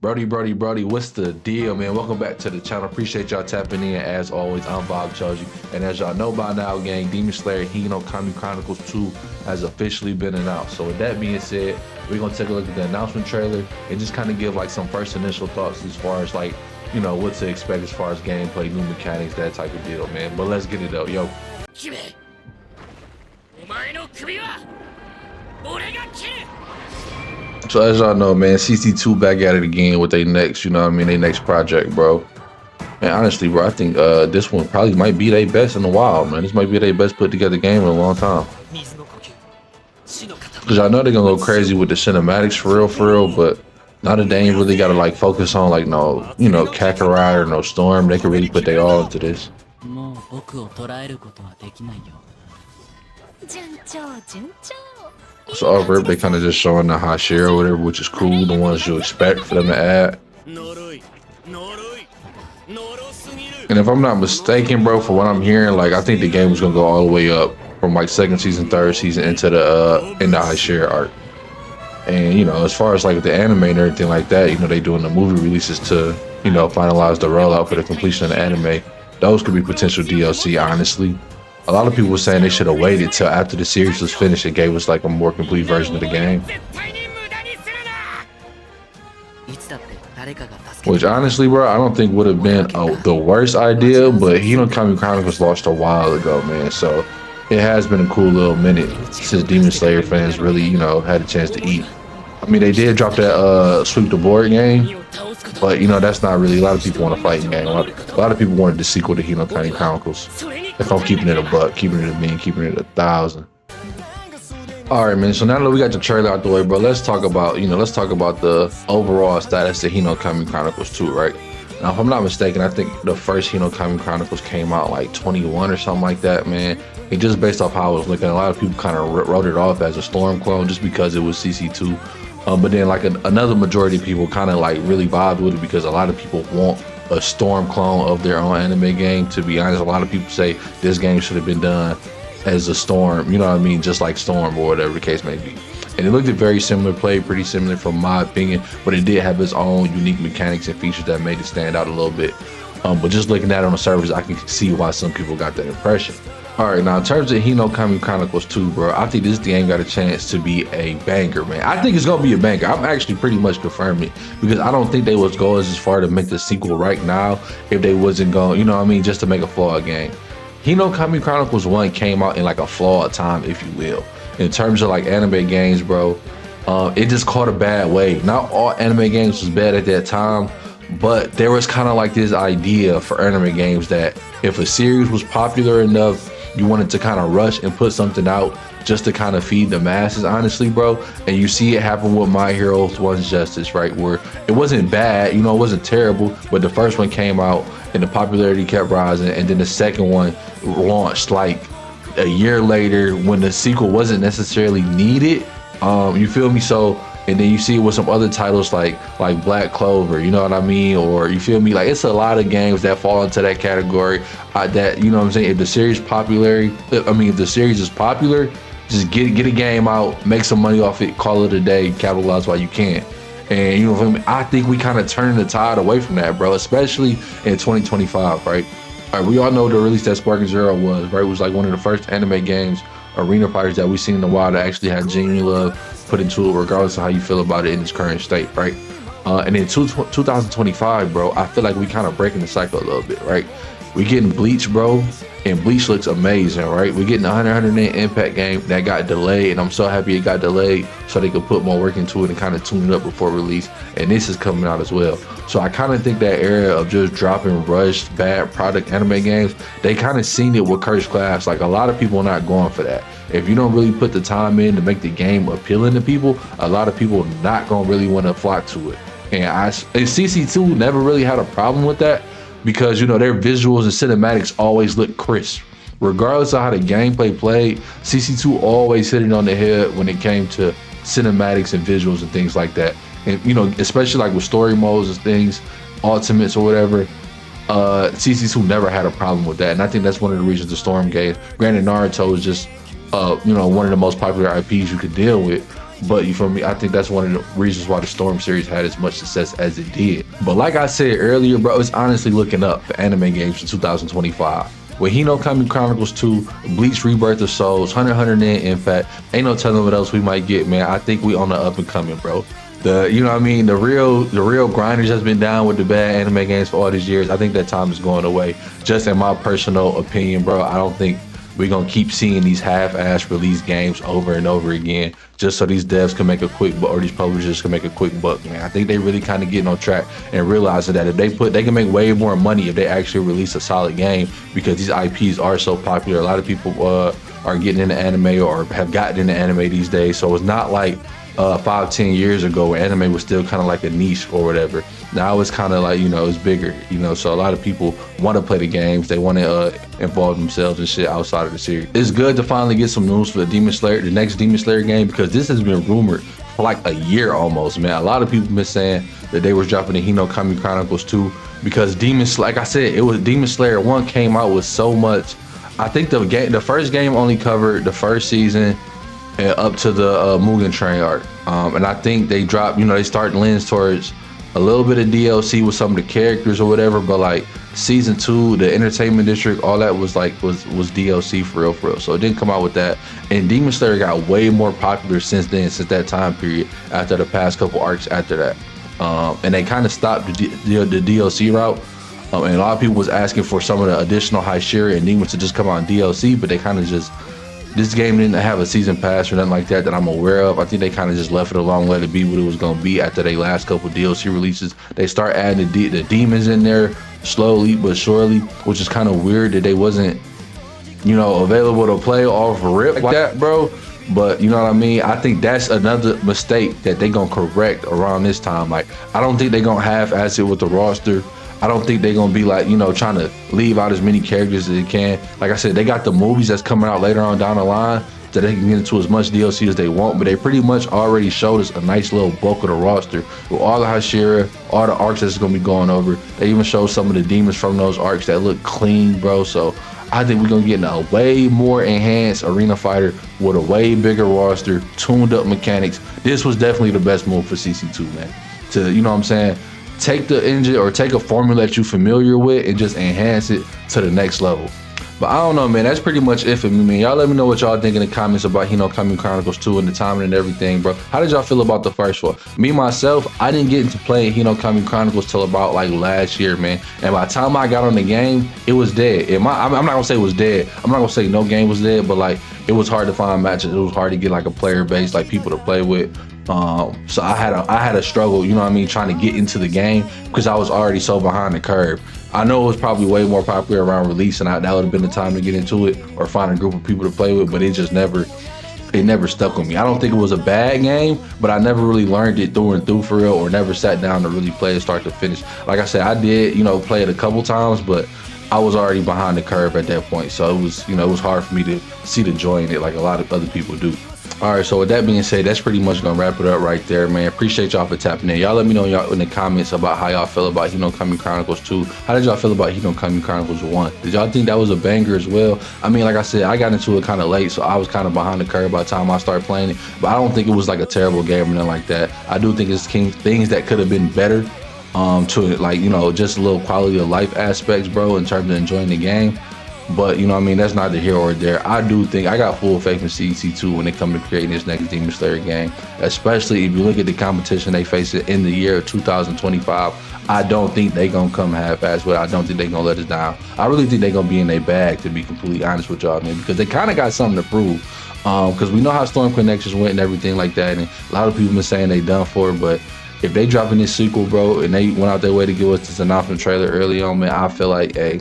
Brody, what's the deal, man? Welcome back to the channel. Appreciate y'all tapping in. As always, I'm Bob Choji. And as y'all know by now, gang, Demon Slayer Hinokami Chronicles 2 has officially been announced. So with that being said, we're gonna take a look at the announcement trailer and just kind of give like some first initial thoughts as far as like, you know, what to expect as far as gameplay, new mechanics, that type of deal, man. But let's get it though, yo. So as y'all know, man, CC2 back at it again with their next, you know what I mean, their next project, bro. And honestly, bro, I think this one probably might be their best in a while, man. This might be their best put together game in a long time. Cause I know they're gonna go crazy with the cinematics for real, but now that they ain't really gotta like focus on like no, you know, Kakarot or no Storm, they can really put their all into this. So over it, they kind of just showing the Hashira or whatever, which is cool, the ones you expect for them to add. And if I'm not mistaken, bro, for what I'm hearing, like I think the game was gonna go all the way up from like second season, third season into the Hashira arc. And you know, as far as like the anime and everything like that, you know, they doing the movie releases to, you know, finalize the rollout for the completion of the anime. Those could be potential DLC, honestly. A lot of people were saying they should have waited till after the series was finished and gave us like a more complete version of the game. Which honestly, bro, I don't think would have been the worst idea, but Hinokami Chronicles launched a while ago, man. So it has been a cool little minute since Demon Slayer fans really, you know, had a chance to eat. I mean, they did drop that sweep the board game, but you know, that's not really, a lot of people want a fighting game. A lot of people wanted the sequel to Hinokami Chronicles. If I'm keeping it a buck, keeping it a bean, keeping it 1,000. All right, man. So now that we got the trailer out the way, bro, let's talk about, you know, the overall status of Hinokami Chronicles 2, right? Now, if I'm not mistaken, I think the first Hinokami Chronicles came out like 21 or something like that, man. And just based off how I was looking, a lot of people kind of wrote it off as a Storm clone just because it was CC2. But then like another majority of people kind of like really vibed with it because a lot of people want a Storm clone of their own anime game. To be honest, a lot of people say this game should have been done as a Storm, you know what I mean, just like Storm or whatever the case may be. And it looked very similar, played pretty similar from my opinion, but it did have its own unique mechanics and features that made it stand out a little bit. But just looking at it on the surface, I can see why some people got that impression. All right, now in terms of Hinokami Chronicles 2, bro, I think this game got a chance to be a banger, man. I think it's gonna be a banger. I'm actually pretty much confirming because I don't think they was going as far to make the sequel right now if they wasn't going, you know what I mean, just to make a flawed game. Hinokami Chronicles 1 came out in like a flawed time, if you will. In terms of like anime games, bro, it just caught a bad wave. Not all anime games was bad at that time, but there was kind of like this idea for anime games that if a series was popular enough, you wanted to kind of rush and put something out just to kind of feed the masses, honestly, bro. And you see it happen with My Hero One's Justice, right? Where it wasn't bad, you know, it wasn't terrible, but the first one came out and the popularity kept rising, and then the second one launched like a year later when the sequel wasn't necessarily needed. You feel me? So, and then you see it with some other titles like Black Clover, you know what I mean? Or you feel me? Like it's a lot of games that fall into that category. That, you know what I'm saying? If the series if the series is popular, just get a game out, make some money off it, call it a day, capitalize while you can. And you know what I mean? I think we kind of turning the tide away from that, bro, especially in 2025, right? All right, we all know the release that Sparking Zero was, right? It was like one of the first anime games, arena fighters that we've seen in a while that actually had genuine love put into it, regardless of how you feel about it in its current state, right? And in 2025, bro, I feel like we kind of breaking the cycle a little bit, right? We getting Bleach, bro, and Bleach looks amazing, right? We're getting a 100 Impact game that got delayed, and I'm so happy it got delayed so they could put more work into it and kind of tune it up before release. And this is coming out as well. So I kind of think that era of just dropping rushed, bad product anime games, they kind of seen it with Cursed Class. Like a lot of people are not going for that. If you don't really put the time in to make the game appealing to people, a lot of people not gonna really want to flock to it. And CC2 never really had a problem with that, because you know their visuals and cinematics always look crisp. Regardless of how the gameplay played, CC2 always hit it on the head when it came to cinematics and visuals and things like that. And you know, especially like with story modes and things, ultimates or whatever, CC2 never had a problem with that. And I think that's one of the reasons the Storm gave. Granted, Naruto is just you know, one of the most popular IPs you could deal with, But you feel me? I think that's one of the reasons why the Storm series had as much success as it did. But like I said earlier, bro, it's honestly looking up for anime games for 2025. With Hinokami Chronicles 2, Bleach Rebirth of Souls, Hunter x Hunter Net Impact, ain't no telling what else we might get, man. I think we on the up and coming, bro. You know what I mean? The real grinders has been down with the bad anime games for all these years. I think that time is going away. Just in my personal opinion, bro, I don't think we're going to keep seeing these half-ass release games over and over again just so these devs can make a quick buck, or these publishers can make a quick buck, man. I think they really kind of getting on track and realizing that if they can make way more money if they actually release a solid game, because these IPs are so popular. A lot of people are getting into anime or have gotten into anime these days. So it's not like 5-10 years ago where anime was still kind of like a niche or whatever. Now it's kind of like, it's bigger, so a lot of people want to play the games. They want to involve themselves in shit outside of the series. It's good to finally get some news for the next Demon Slayer game, because this has been rumored for like a year almost, man. A lot of people been saying that they was dropping the Hinokami Chronicles 2 because like I said, it was Demon Slayer 1 came out with so much. I think the first game only covered the first season up to the Mugen Train arc, and I think they dropped, they started leaning towards a little bit of DLC with some of the characters or whatever, but like season 2, the entertainment district, all that was DLC for real. So it didn't come out with that. And Demon Slayer got way more popular since that time period, after the past couple arcs after that, and they kind of stopped the DLC route. And a lot of people was asking for some of the additional Hashira and demons to just come out in DLC, but they kind of just, this game didn't have a season pass or nothing like that I'm aware of. I think they kind of just left it alone, let it be what it was going to be after they last couple DLC releases. They start adding the demons in there slowly but surely, which is kind of weird that they wasn't, available to play off rip like that, bro. But you know what I mean? I think that's another mistake that they going to correct around this time. Like, I don't think they going to half-ass it with the roster. I don't think they're going to be like, trying to leave out as many characters as they can. Like I said, they got the movies that's coming out later on down the line that they can get into as much DLC as they want, but they pretty much already showed us a nice little bulk of the roster with all the Hashira, all the arcs that's going to be going over. They even showed some of the demons from those arcs that look clean, bro. So I think we're going to get a way more enhanced arena fighter with a way bigger roster, tuned up mechanics. This was definitely the best move for CC2, man. To, take the engine or take a formula that you're familiar with and just enhance it to the next level. But I don't know, man. That's pretty much it for me, man. Y'all let me know what y'all think in the comments about Hinokami Chronicles 2 and the timing and everything, bro. How did y'all feel about the first one? Me, myself, I didn't get into playing Hinokami Chronicles till about like last year, man. And by the time I got on the game, it was dead. I'm not going to say it was dead. I'm not going to say no game was dead, but like it was hard to find matches. It was hard to get like a player base, like people to play with. So I had a struggle, trying to get into the game because I was already so behind the curve. I know it was probably way more popular around release, and that would have been the time to get into it or find a group of people to play with, but it never stuck with me. I don't think it was a bad game, but I never really learned it through and through for real, or never sat down to really play it start to finish. Like I said, I did, play it a couple times, but I was already behind the curve at that point. So it was hard for me to see the joy in it like a lot of other people do. All right, so with that being said, that's pretty much gonna wrap it up right there, man. Appreciate y'all for tapping in. Y'all let me know in the comments about how y'all feel about Hinokami Chronicles 2. How did y'all feel about Hinokami Chronicles 1? Did y'all think that was a banger as well? I mean, like I said, I got into it kind of late, so I was kind of behind the curve by the time I started playing it. But I don't think it was like a terrible game or nothing like that. I do think it's things that could have been better to it, like, just a little quality of life aspects, bro, in terms of enjoying the game. But that's neither here or there. I do think I got full faith in CC2 when it comes to creating this next Demon Slayer game, especially if you look at the competition they face in the year of 2025. I don't think they gonna come half-assed with it. I don't think they gonna let us down. I really think they gonna be in their bag, to be completely honest with y'all, man, because they kind of got something to prove. Because we know how Storm Connections went and everything like that, and a lot of people been saying they done for it, but if they dropping this sequel, bro, and they went out their way to give us this announcement trailer early on, man, I feel like, hey,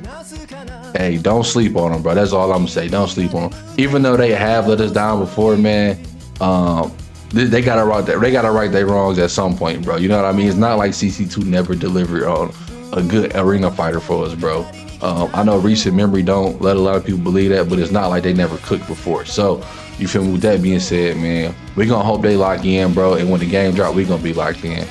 don't sleep on them, bro. That's all I'm gonna say. Don't sleep on them. Even though they have let us down before, man, they gotta right their wrongs at some point, bro. You know what I mean? It's not like CC2 never delivered on a good arena fighter for us, bro. I know recent memory don't let a lot of people believe that, but it's not like they never cooked before. So, you feel me? With that being said, man, we gonna hope they lock in, bro. And when the game drop, we gonna be locked in.